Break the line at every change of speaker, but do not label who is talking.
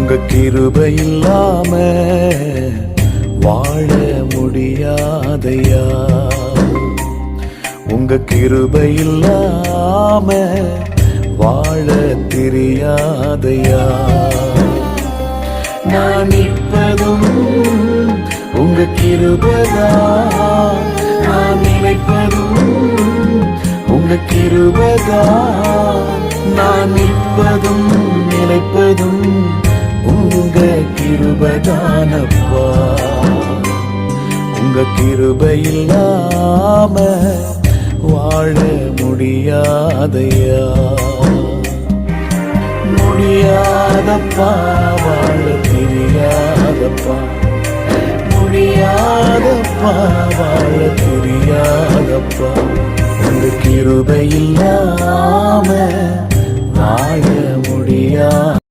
உங்க கிருபை இல்லாம வாழ முடியாதையா. உங்க கிருபை இல்லாம வாழ தெரியாதையா. நான் நிற்பதும் உங்க கிருபைதான், நான் நினைப்பதும் உங்க கிருபைதான். நான் நிற்பதும் நினைப்பதும் உங்க கிருபைதானப்பா. உங்க கிருபை இல்லாம வாழ முடியாதையா. முடியாதப்பா, வாழ தெரியாதப்பா. முடியாதப்பா, வாழ தெரியாதப்பா. உங்க கிருபை இல்லாம வாழ முடியாது.